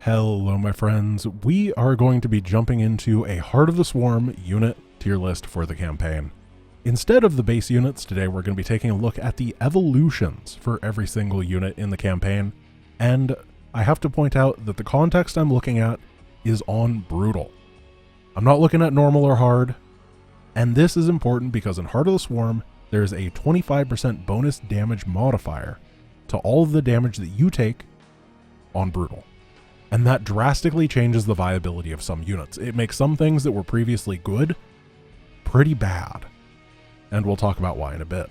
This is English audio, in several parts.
Hello my friends, we are going to be jumping into a Heart of the Swarm unit tier list for the campaign. Instead of the base units, today we're going to be taking a look at the evolutions for every single unit in the campaign, and I have to point out that the context I'm looking at is on Brutal. I'm not looking at normal or hard, and this is important because in Heart of the Swarm, there's a 25% bonus damage modifier to all of the damage that you take on Brutal. And that drastically changes the viability of some units. It makes some things that were previously good pretty bad. And we'll talk about why in a bit.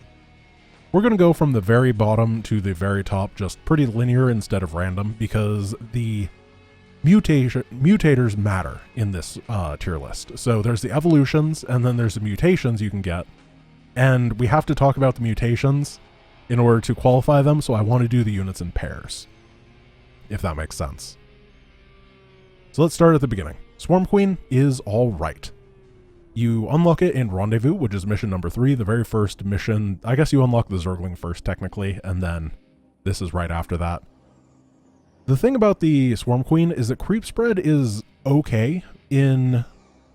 We're going to go from the very bottom to the very top, just pretty linear instead of random, because the mutators matter in this tier list. So there's the evolutions, and then there's the mutations you can get. And we have to talk about the mutations in order to qualify them, so I want to do the units in pairs, if that makes sense. So let's start at the beginning. Swarm Queen is alright. You unlock it in Rendezvous, which is mission number 3, the very first mission. I guess you unlock the Zergling first technically, and then this is right after that. The thing about the Swarm Queen is that creep spread is okay in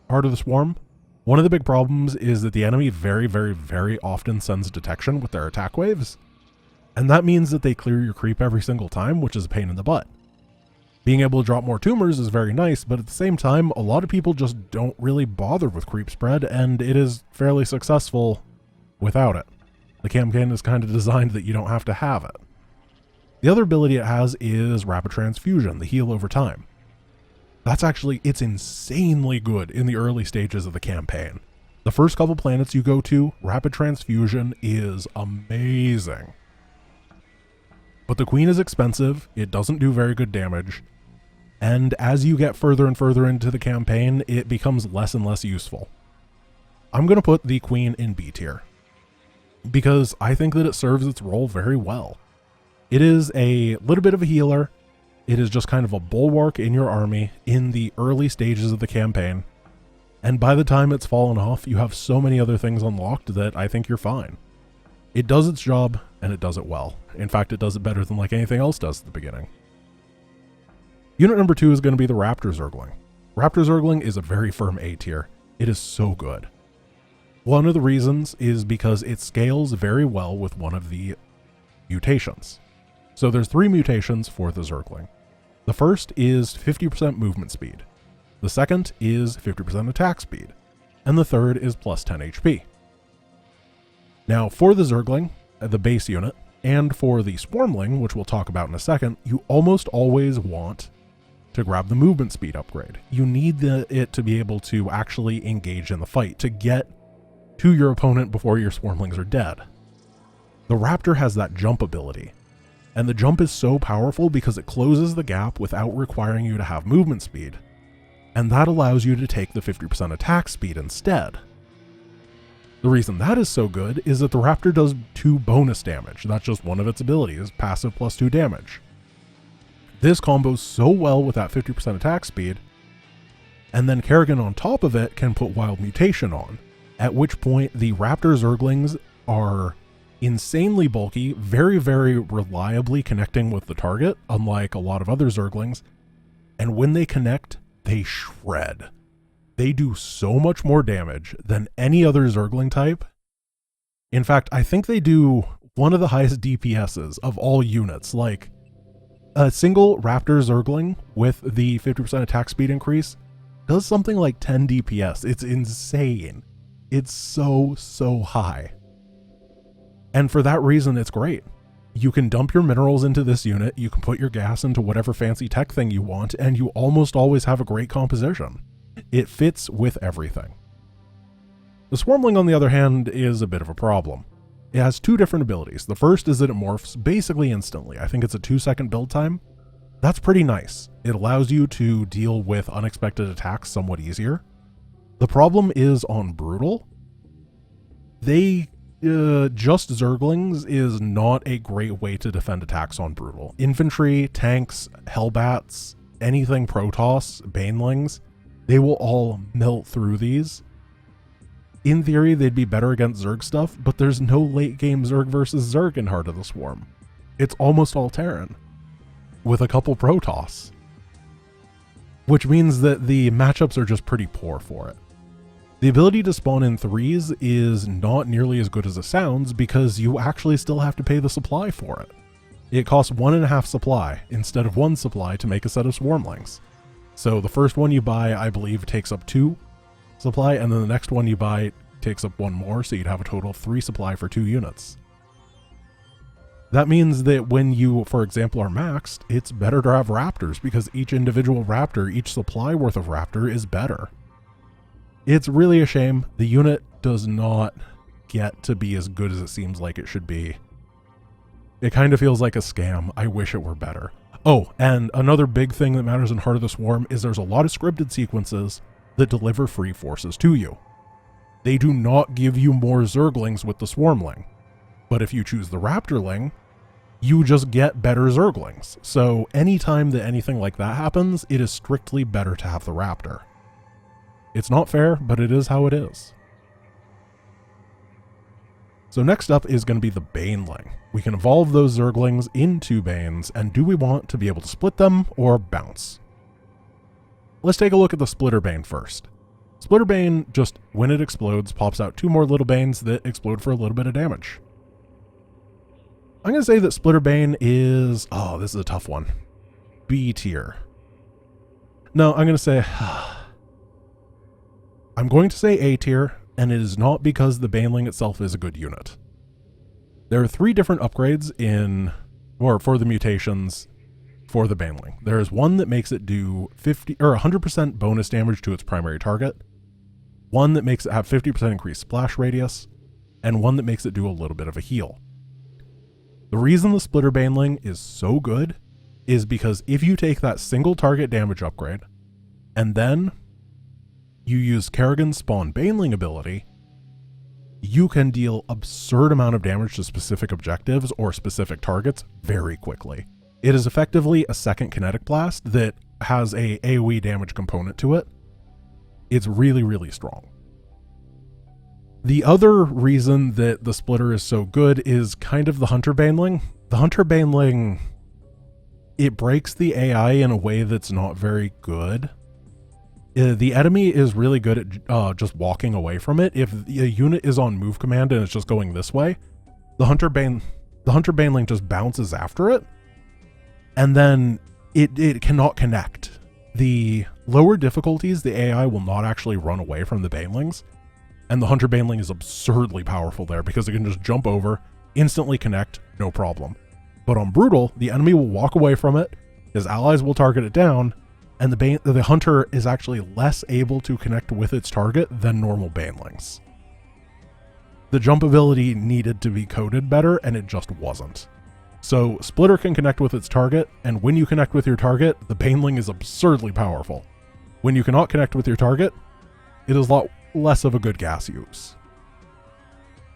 Heart of the Swarm. One of the big problems is that the enemy very often sends detection with their attack waves, and that means that they clear your creep every single time, which is a pain in the butt. Being able to drop more tumors is very nice, but at the same time, a lot of people just don't really bother with creep spread, and it is fairly successful without it. The campaign is kind of designed that you don't have to have it. The other ability it has is Rapid Transfusion, the heal over time. It's insanely good in the early stages of the campaign. The first couple planets you go to, Rapid Transfusion is amazing. But the Queen is expensive, it doesn't do very good damage, and as you get further and further into the campaign, it becomes less and less useful. I'm going to put the Queen in B tier, because I think that it serves its role very well. It is a little bit of a healer, it is just kind of a bulwark in your army in the early stages of the campaign, and by the time it's fallen off, you have so many other things unlocked that I think you're fine. It does its job, and it does it well. In fact, it does it better than like anything else does at the beginning. Unit number 2 is going to be the Raptor Zergling. Raptor Zergling is a very firm A tier. It is so good. One of the reasons is because it scales very well with one of the mutations. So there's 3 mutations for the Zergling. The first is 50% movement speed. The second is 50% attack speed. And the third is plus 10 HP. Now, for the Zergling, the base unit, and for the Swarmling, which we'll talk about in a second, you almost always want to grab the movement speed upgrade. You need it to be able to actually engage in the fight, to get to your opponent before your Swarmlings are dead. The Raptor has that jump ability, and the jump is so powerful because it closes the gap without requiring you to have movement speed, and that allows you to take the 50% attack speed instead. The reason that is so good is that the Raptor does 2 bonus damage. That's just one of its abilities, passive plus 2 damage. This combos so well with that 50% attack speed, and then Carrion on top of it can put Wild Mutation on, at which point the Raptor Zerglings are insanely bulky, very reliably connecting with the target, unlike a lot of other Zerglings, and when they connect, they shred. They do so much more damage than any other Zergling type. In fact, I think they do one of the highest DPSs of all units. Like, a single Raptor Zergling with the 50% attack speed increase does something like 10 DPS. It's insane. It's so high. And for that reason, it's great. You can dump your minerals into this unit, you can put your gas into whatever fancy tech thing you want, and you almost always have a great composition. It fits with everything. The Swarmling, on the other hand, is a bit of a problem. It has 2 different abilities. The first is that it morphs basically instantly. I think it's a 2-second build time. That's pretty nice. It allows you to deal with unexpected attacks somewhat easier. The problem is on Brutal. Just Zerglings is not a great way to defend attacks on Brutal. Infantry, tanks, Hellbats, anything Protoss, Banelings, they will all melt through these. In theory, they'd be better against Zerg stuff, but there's no late game Zerg versus Zerg in Heart of the Swarm. It's almost all Terran, with a couple Protoss. which means that the matchups are just pretty poor for it. The ability to spawn in 3s is not nearly as good as it sounds because you actually still have to pay the supply for it. It costs 1.5 supply instead of 1 supply to make a set of Swarmlings. So the first one you buy, I believe, takes up 2 supply, and then the next one you buy takes up 1 more, so you'd have a total of 3 supply for 2 units. That means that when you, for example, are maxed, it's better to have Raptors because each individual Raptor, each supply worth of Raptor is better. It's really a shame. The unit does not get to be as good as it seems like it should be. It kind of feels like a scam. I wish it were better. Oh, and another big thing that matters in Heart of the Swarm is there's a lot of scripted sequences that deliver free forces to you. They do not give you more Zerglings with the Swarmling. But if you choose the Raptorling, you just get better Zerglings. So anytime that anything like that happens, it is strictly better to have the Raptor. It's not fair, but it is how it is. So next up is going to be the Baneling. We can evolve those Zerglings into Banes, and do we want to be able to split them or bounce? Let's take a look at the Splitter Bane first. Splitter Bane, just when it explodes, pops out 2 more little Banes that explode for a little bit of damage. I'm going to say that Splitter Bane is... oh, this is a tough one. B tier. No, I'm going to say... I'm going to say A tier, and it is not because the Baneling itself is a good unit. There are 3 different upgrades for the mutations for the Baneling. There is one that makes it do 100% bonus damage to its primary target, one that makes it have 50% increased splash radius, and one that makes it do a little bit of a heal. The reason the Splitter Baneling is so good is because if you take that single target damage upgrade, and then you use Kerrigan's Spawn Baneling ability, you can deal absurd amount of damage to specific objectives or specific targets very quickly. It is effectively a second kinetic blast that has a AoE damage component to it. It's really, really strong. The other reason that the Splitter is so good is kind of the Hunter Baneling. The Hunter Baneling, it breaks the AI in a way that's not very good. The enemy is really good at just walking away from it. If a unit is on move command and it's just going this way, the Hunter Baneling just bounces after it, and then it cannot connect. The lower difficulties, the AI will not actually run away from the Banelings, and the Hunter Baneling is absurdly powerful there because it can just jump over, instantly connect, no problem. But on Brutal, the enemy will walk away from it, his allies will target it down, and the Hunter is actually less able to connect with its target than normal Banelings. The jump ability needed to be coded better, and it just wasn't. So Splitter can connect with its target, and when you connect with your target, the Baneling is absurdly powerful. When you cannot connect with your target, it is a lot less of a good gas use.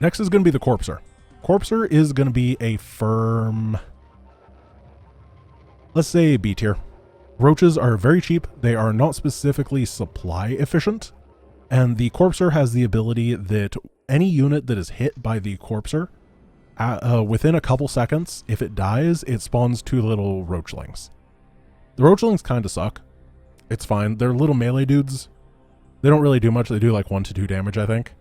Next is going to be the Corpser. Corpser is going to be a firm, let's say B tier. Roaches are very cheap, they are not specifically supply efficient, and the Corpser has the ability that any unit that is hit by the Corpser, within a couple seconds, if it dies, it spawns 2 little Roachlings. The Roachlings kind of suck. It's fine, they're little melee dudes. They don't really do much, they do like 1 to 2 damage, I think.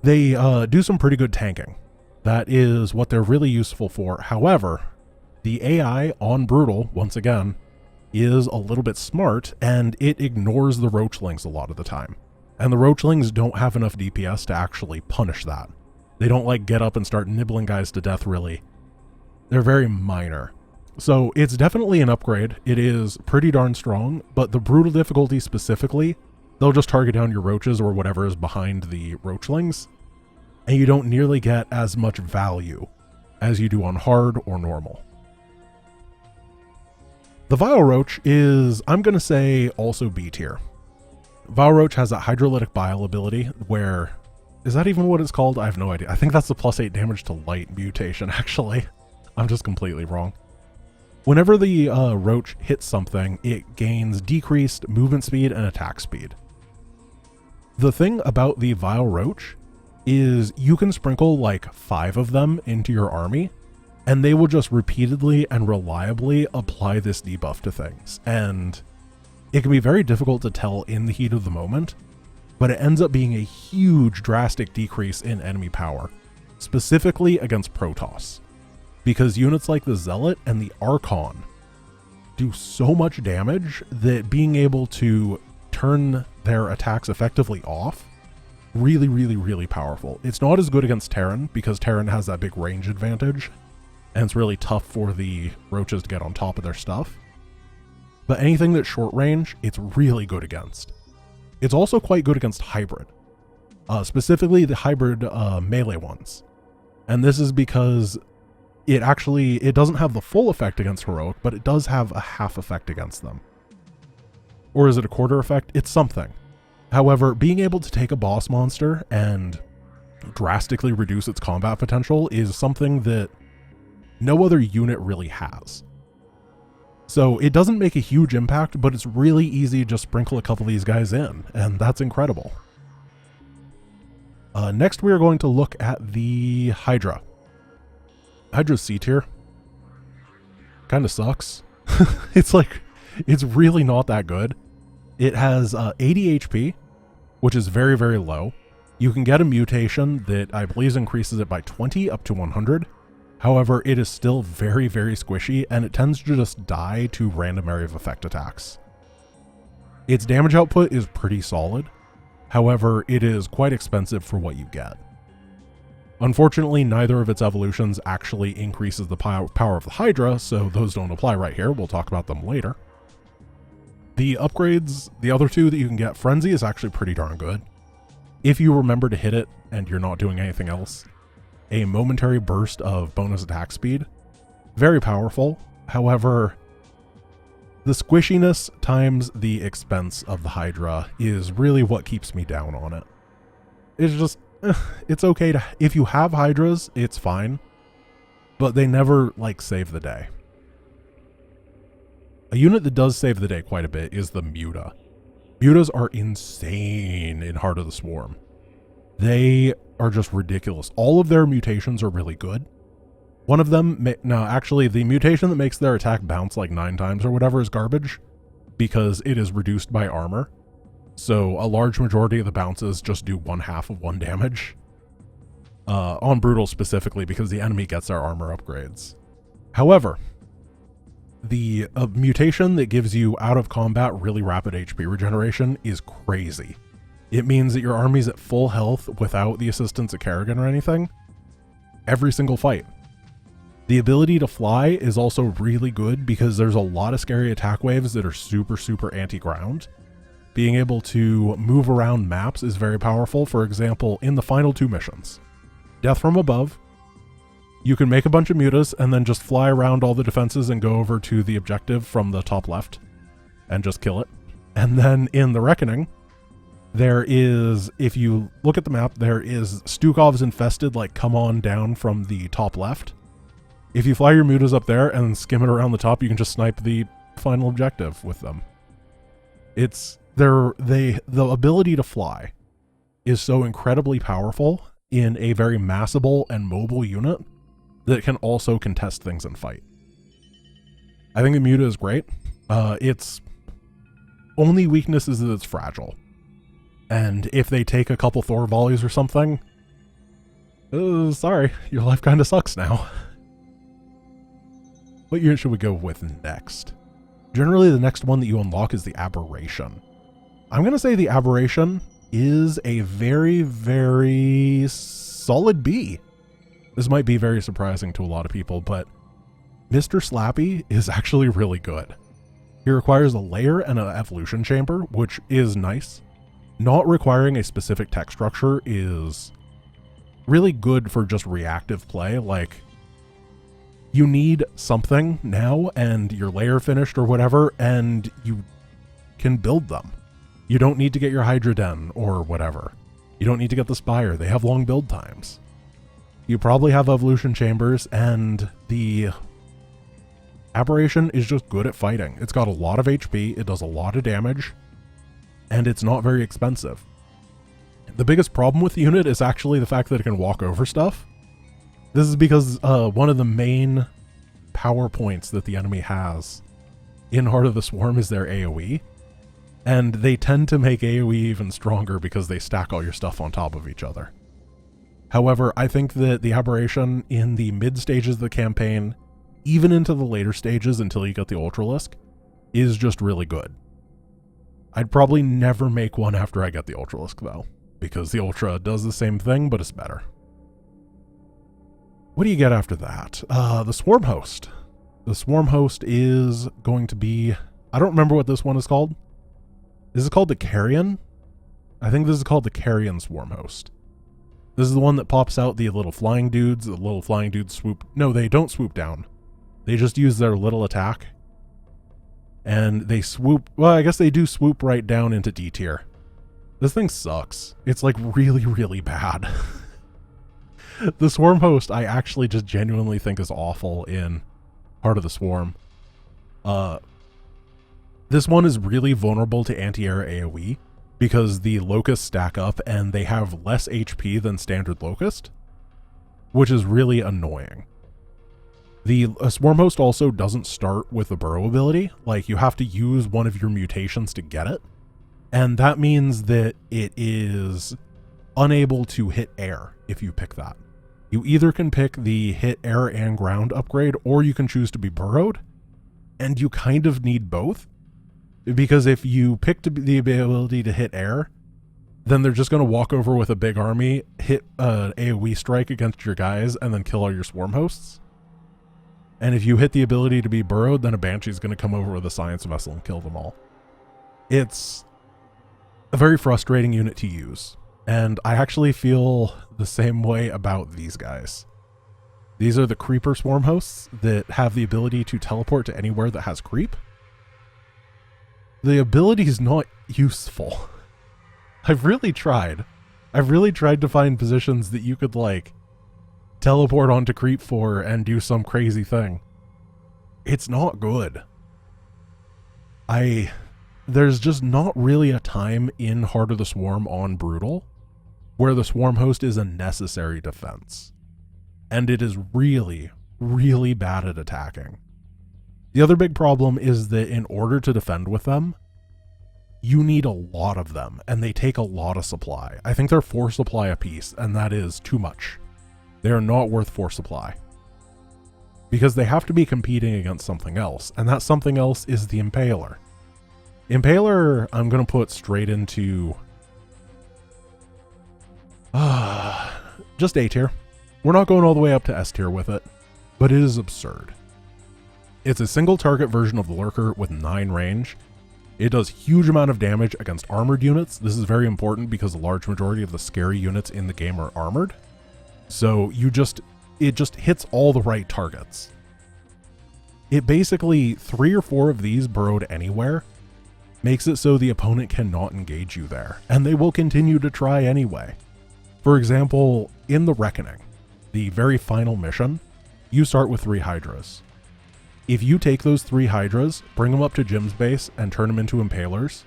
They do some pretty good tanking. That is what they're really useful for. However, the AI on Brutal, once again, is a little bit smart, and it ignores the Roachlings a lot of the time. And the Roachlings don't have enough DPS to actually punish that. They don't like get up and start nibbling guys to death, really. They're very minor. So it's definitely an upgrade. It is pretty darn strong, but the Brutal difficulty specifically, they'll just target down your Roaches or whatever is behind the Roachlings, and you don't nearly get as much value as you do on hard or normal. The Vile Roach is, I'm going to say, also B tier. Vile Roach has a Hydralisk Bile ability where, is that even what it's called? I have no idea. I think that's the +8 damage to light mutation, actually. I'm just completely wrong. Whenever the Roach hits something, it gains decreased movement speed and attack speed. The thing about the Vile Roach is you can sprinkle like 5 of them into your army, And they will just repeatedly and reliably apply this debuff to things. And it can be very difficult to tell in the heat of the moment, but it ends up being a huge drastic decrease in enemy power, specifically against Protoss. Because units like the Zealot and the Archon do so much damage that being able to turn their attacks effectively off, really, really, really powerful. It's not as good against Terran because Terran has that big range advantage, and it's really tough for the Roaches to get on top of their stuff. But anything that's short range, it's really good against. It's also quite good against hybrid, specifically the hybrid melee ones. And this is because it doesn't have the full effect against heroic, but it does have a half effect against them. Or is it a quarter effect? It's something. However, being able to take a boss monster and drastically reduce its combat potential is something that no other unit really has. So it doesn't make a huge impact, but it's really easy to just sprinkle a couple of these guys in, and that's incredible. Next we are going to look at the Hydra. Hydra's C tier. Kind of sucks. It's really not that good. It has 80 HP, which is very, very low. You can get a mutation that I believe increases it by 20 up to 100. However, it is still very, very squishy, and it tends to just die to random area of effect attacks. Its damage output is pretty solid. However, it is quite expensive for what you get. Unfortunately, neither of its evolutions actually increases the power of the Hydra, so those don't apply right here. We'll talk about them later. The upgrades, the other two that you can get, Frenzy is actually pretty darn good. If you remember to hit it and you're not doing anything else. A momentary burst of bonus attack speed. Very powerful. However, the squishiness times the expense of the Hydra is really what keeps me down on it. It's just, it's okay to, if you have Hydras, it's fine. But they never, save the day. A unit that does save the day quite a bit is the Muta. Mutas are insane in Heart of the Swarm. They are just ridiculous. All of their mutations are really good. One of them, actually the mutation that makes their attack bounce 9 times or whatever is garbage because it is reduced by armor. So a large majority of the bounces just do 1/2 of 1 damage. On Brutal specifically because the enemy gets their armor upgrades. However, the mutation that gives you out of combat really rapid HP regeneration is crazy. It means that your army's at full health without the assistance of Carrion or anything, every single fight. The ability to fly is also really good because there's a lot of scary attack waves that are super, super anti-ground. Being able to move around maps is very powerful. For example, in the final 2 missions, Death from Above, you can make a bunch of mutas and then just fly around all the defenses and go over to the objective from the top left and just kill it. And then in the Reckoning, there is, if you look at the map, there is Stukov's Infested, come on down from the top left. If you fly your mutas up there and skim it around the top, you can just snipe the final objective with them. The ability to fly is so incredibly powerful in a very massable and mobile unit that it can also contest things and fight. I think the Muta is great. Its only weakness is that it's fragile. And if they take a couple Thor volleys or something, sorry, your life kind of sucks now. What unit should we go with next? Generally, the next one that you unlock is the Aberration. I'm going to say the Aberration is a very, very solid B. This might be very surprising to a lot of people, but Mr. Slappy is actually really good. He requires a layer and an evolution chamber, which is nice. Not requiring a specific tech structure is really good for just reactive play. You need something now and your layer finished or whatever, and you can build them. You don't need to get your Hydra Den or whatever. You don't need to get the Spire. They have long build times. You probably have evolution chambers, and the Aberration is just good at fighting. It's got a lot of HP, it does a lot of damage, and it's not very expensive. The biggest problem with the unit is actually the fact that it can walk over stuff. This is because one of the main power points that the enemy has in Heart of the Swarm is their AoE. And they tend to make AoE even stronger because they stack all your stuff on top of each other. However, I think that the Aberration in the mid stages of the campaign, even into the later stages until you get the Ultralisk, is just really good. I'd probably never make one after I get the Ultralisk though, because the Ultra does the same thing, but it's better. What do you get after that? The Swarm Host. The Swarm Host is going to be... I don't remember what this one is called. Is it called the Carrion? I think this is called the Carrion Swarm Host. This is the one that pops out the little flying dudes. The little flying dudes swoop... No, they don't swoop down. They just use their little attack. And they swoop... Well, I guess they do swoop right down into D tier. This thing sucks. It's like really, really bad. The Swarm Host, I actually just genuinely think is awful in Heart of the Swarm. This one is really vulnerable to anti-air AoE because the Locusts stack up and they have less HP than standard Locust, which is really annoying. The Swarm Host also doesn't start with the burrow ability. Like, you have to use one of your mutations to get it, and that means that it is unable to hit air if you pick that. You either can pick the hit air and ground upgrade, or you can choose to be burrowed, and you kind of need both, because if you pick the ability to hit air, then they're just going to walk over with a big army, hit an AoE strike against your guys, and then kill all your Swarm Hosts. And if you hit the ability to be burrowed, then a Banshee's going to come over with a Science Vessel and kill them all. It's a very frustrating unit to use. And I actually feel the same way about these guys. These are the Creeper Swarm Hosts that have the ability to teleport to anywhere that has creep. The ability is not useful. I've really tried. I've really tried to find positions that you could, like, teleport onto creep for and do some crazy thing. It's not good. There's just not really a time in Heart of the Swarm on Brutal where the Swarm Host is a necessary defense. And it is really, really bad at attacking. The other big problem is that in order to defend with them, you need a lot of them, and they take a lot of supply. I think they're 4 supply apiece, and that is too much. They are not worth 4 supply. Because they have to be competing against something else, and that something else is the Impailer. Impailer, I'm going to put straight into... just A tier. We're not going all the way up to S tier with it, but it is absurd. It's a single target version of the Lurker with 9 range. It does huge amount of damage against armored units. This is very important because a large majority of the scary units in the game are armored. So it just hits all the right targets. It basically, 3 or 4 of these burrowed anywhere makes it so the opponent cannot engage you there, and they will continue to try anyway. For example, in the Reckoning, the very final mission, you start with 3 Hydras. If you take those 3 Hydras, bring them up to Jim's base, and turn them into Impalers,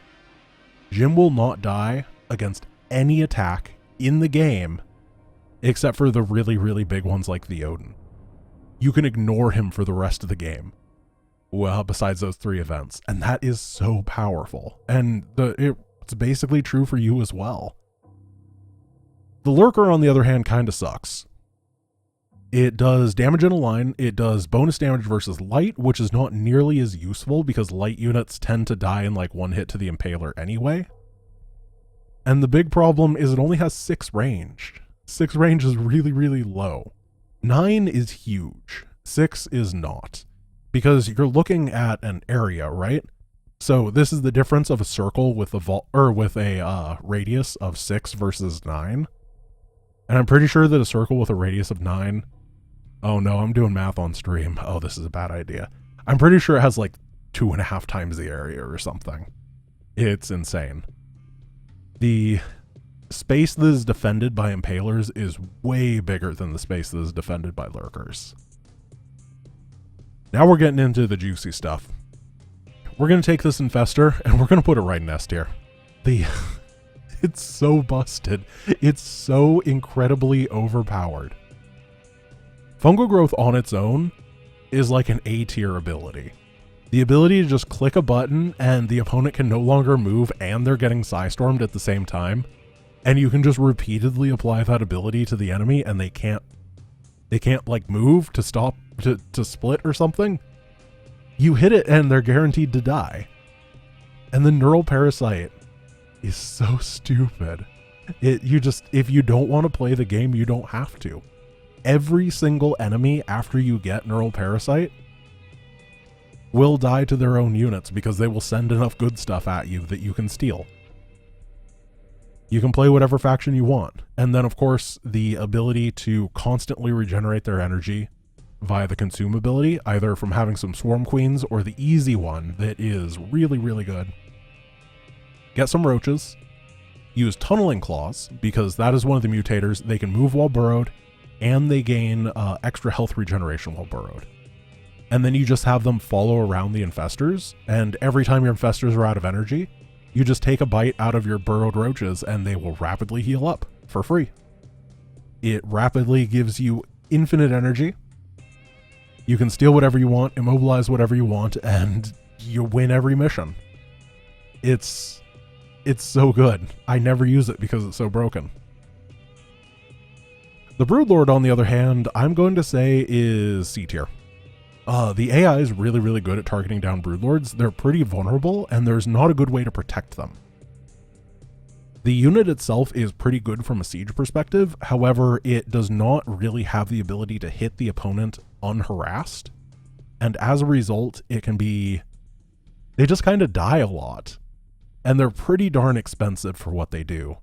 Jim will not die against any attack in the game except for the really, really big ones like the Odin. You can ignore him for the rest of the game, well, besides those 3 events, and that is so powerful. And it's basically true for you as well. The Lurker, on the other hand, kind of sucks. It does damage in a line, it does bonus damage versus light, which is not nearly as useful because light units tend to die in like 1 hit to the Impaler anyway. And the big problem is it only has 6 range. 6 range is really, really low. 9 is huge. 6 is not. Because you're looking at an area, right? So this is the difference of a circle with a radius of 6 versus 9. And I'm pretty sure that a circle with a radius of 9... Oh no, I'm doing math on stream. Oh, this is a bad idea. I'm pretty sure it has like 2.5 times the area or something. It's insane. The space that is defended by Impalers is way bigger than the space that is defended by Lurkers. Now we're getting into the juicy stuff. We're going to take this Infestor and we're going to put it right in S tier. It's so busted. It's so incredibly overpowered. Fungal Growth on its own is like an A tier ability. The ability to just click a button and the opponent can no longer move and they're getting Psystormed at the same time. And you can just repeatedly apply that ability to the enemy and they can't like move to stop, to split or something. You hit it and they're guaranteed to die. And the Neural Parasite is so stupid. If you don't want to play the game, you don't have to. Every single enemy after you get Neural Parasite will die to their own units because they will send enough good stuff at you that you can steal. You can play whatever faction you want. And then, of course, the ability to constantly regenerate their energy via the Consume ability, either from having some Swarm Queens or the easy one that is really, really good. Get some Roaches. Use Tunneling Claws, because that is one of the mutators. They can move while burrowed, and they gain extra health regeneration while burrowed. And then you just have them follow around the Infestors, and every time your Infestors are out of energy, you just take a bite out of your burrowed Roaches and they will rapidly heal up for free. It rapidly gives you infinite energy. You can steal whatever you want, immobilize whatever you want, and you win every mission. It's so good. I never use it because it's so broken. The Broodlord, on the other hand, I'm going to say is C tier. The AI is really, really good at targeting down Broodlords. They're pretty vulnerable, and there's not a good way to protect them. The unit itself is pretty good from a siege perspective. However, it does not really have the ability to hit the opponent unharassed. And as a result, they just kind of die a lot. And they're pretty darn expensive for what they do.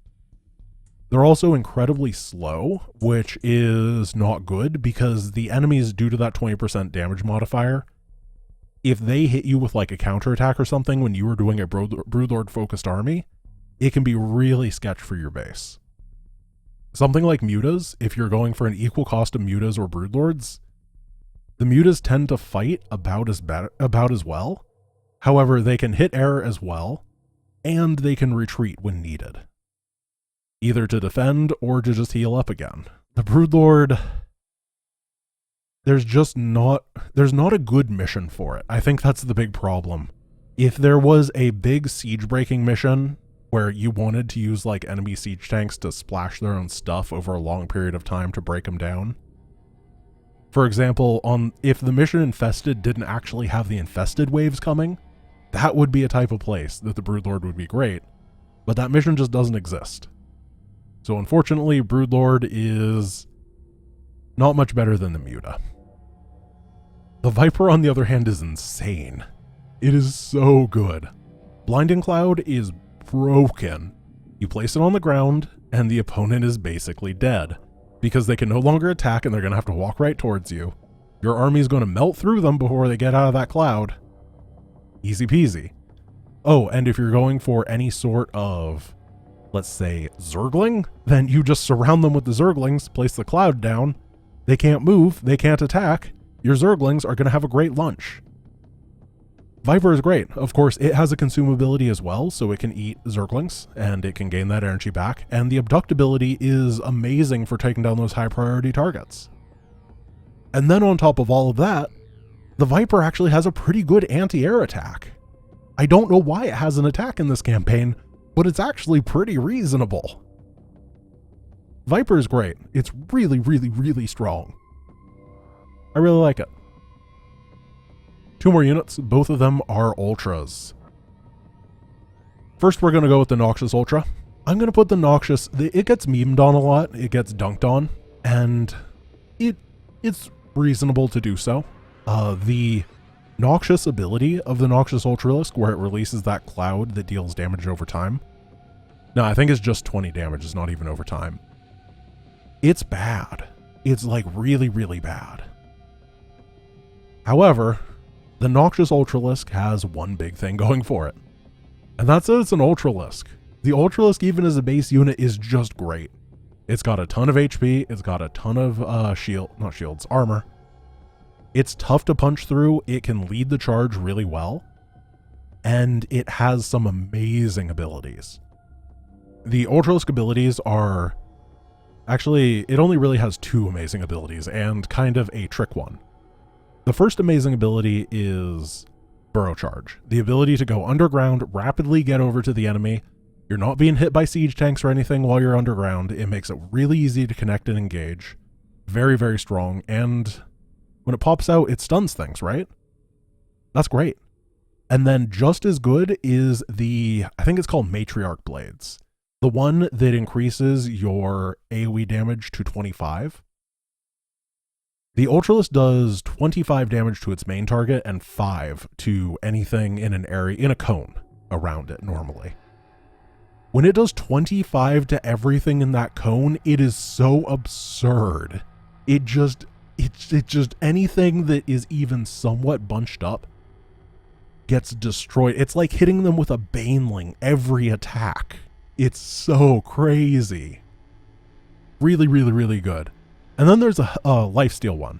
They're also incredibly slow, which is not good because the enemies, due to that 20% damage modifier, if they hit you with like a counterattack or something when you were doing a Broodlord focused army, it can be really sketch for your base. Something like Mutas, if you're going for an equal cost of Mutas or Broodlords, the Mutas tend to fight about as well. However, they can hit error as well, and they can retreat when needed, either to defend or to just heal up again. The Broodlord, there's not a good mission for it. I think that's the big problem. If there was a big siege breaking mission where you wanted to use like enemy siege tanks to splash their own stuff over a long period of time to break them down. For example, if the mission Infested didn't actually have the Infested waves coming, that would be a type of place that the Broodlord would be great, but that mission just doesn't exist. So unfortunately, Broodlord is not much better than the Muta. The Viper, on the other hand, is insane. It is so good. Blinding Cloud is broken. You place it on the ground, and the opponent is basically dead, because they can no longer attack and they're going to have to walk right towards you. Your army is going to melt through them before they get out of that cloud. Easy peasy. Oh, and if you're going for any sort of, let's say, Zergling, then you just surround them with the Zerglings, place the cloud down. They can't move, they can't attack. Your Zerglings are going to have a great lunch. Viper is great. Of course, it has a consumability as well, so it can eat Zerglings, and it can gain that energy back. And the abductability is amazing for taking down those high priority targets. And then on top of all of that, the Viper actually has a pretty good anti-air attack. I don't know why it has an attack in this campaign, but it's actually pretty reasonable. Viper is great. It's really, really, really strong. I really like it. 2 more units, both of them are Ultras. First, we're going to go with the Noxious Ultra. I'm going to put the Noxious, it gets memed on a lot, it gets dunked on, and it's reasonable to do so. The Noxious ability of the Noxious Ultralisk, where it releases that cloud that deals damage over time. No, I think it's just 20 damage, it's not even over time. It's bad. It's like really, really bad. However, the Noxious Ultralisk has one big thing going for it, and that's that it's an Ultralisk. The Ultralisk, even as a base unit, is just great. It's got a ton of HP, it's got a ton of armor. It's tough to punch through, it can lead the charge really well, and it has some amazing abilities. The Ultralisk abilities are Actually, it only really has 2 amazing abilities and kind of a trick one. The first amazing ability is Burrow Charge, the ability to go underground, rapidly get over to the enemy. You're not being hit by siege tanks or anything while you're underground. It makes it really easy to connect and engage. Very, very strong, and when it pops out, it stuns things, right? That's great. And then just as good is the, I think it's called Matriarch Blades. The one that increases your AoE damage to 25. The Ultralisk does 25 damage to its main target and 5 to anything in an area, in a cone around it normally. When it does 25 to everything in that cone, it is so absurd. It's just anything that is even somewhat bunched up gets destroyed. It's like hitting them with a Baneling every attack. It's so crazy. Really, really, really good. And then there's a lifesteal one.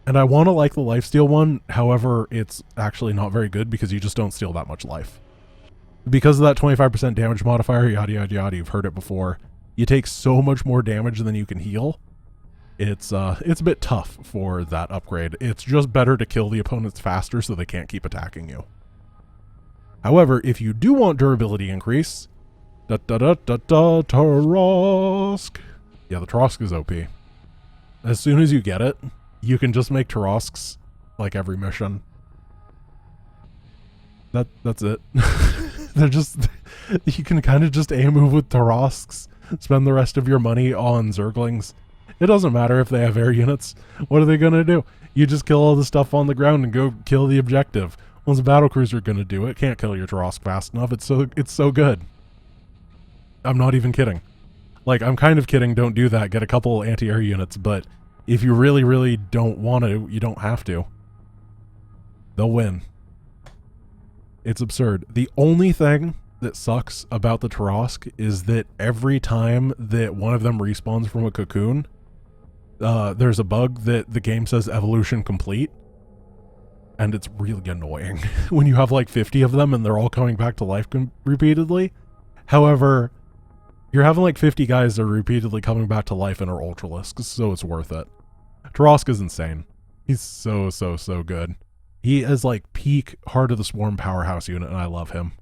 And I want to like the lifesteal one, however, it's actually not very good because you just don't steal that much life. Because of that 25% damage modifier, yada yada yada, you've heard it before, you take so much more damage than you can heal. It's a bit tough for that upgrade. It's just better to kill the opponents faster so they can't keep attacking you. However, if you do want durability increase, Torrasque. Yeah, the Torrasque is OP. As soon as you get it, you can just make Torrasques like every mission. That's it. They're just, you can kind of just A-move with Torrasques, spend the rest of your money on Zerglings. It doesn't matter if they have air units. What are they going to do? You just kill all the stuff on the ground and go kill the objective. What's a battlecruiser going to do? It can't kill your Torrasque fast enough. It's so good. I'm not even kidding. Like, I'm kind of kidding, don't do that, get a couple anti-air units, but if you really, really don't want to, you don't have to. They'll win. It's absurd. The only thing that sucks about the Torrasque is that every time that one of them respawns from a cocoon, there's a bug that the game says evolution complete, and it's really annoying when you have like 50 of them and they're all coming back to life repeatedly. However, you're having like 50 guys that are repeatedly coming back to life and are Ultralisks, so it's worth it. Torrasque is insane. He's so good. He is like peak Heart of the Swarm powerhouse unit, and I love him.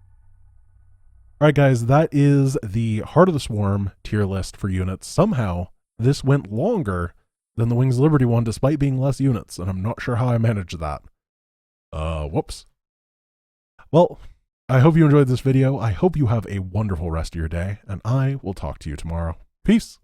Alright guys, that is the Heart of the Swarm tier list for units. Somehow, this went longer than the Wings of Liberty one, despite being less units, and I'm not sure how I managed that. Whoops. Well, I hope you enjoyed this video. I hope you have a wonderful rest of your day, and I will talk to you tomorrow. Peace!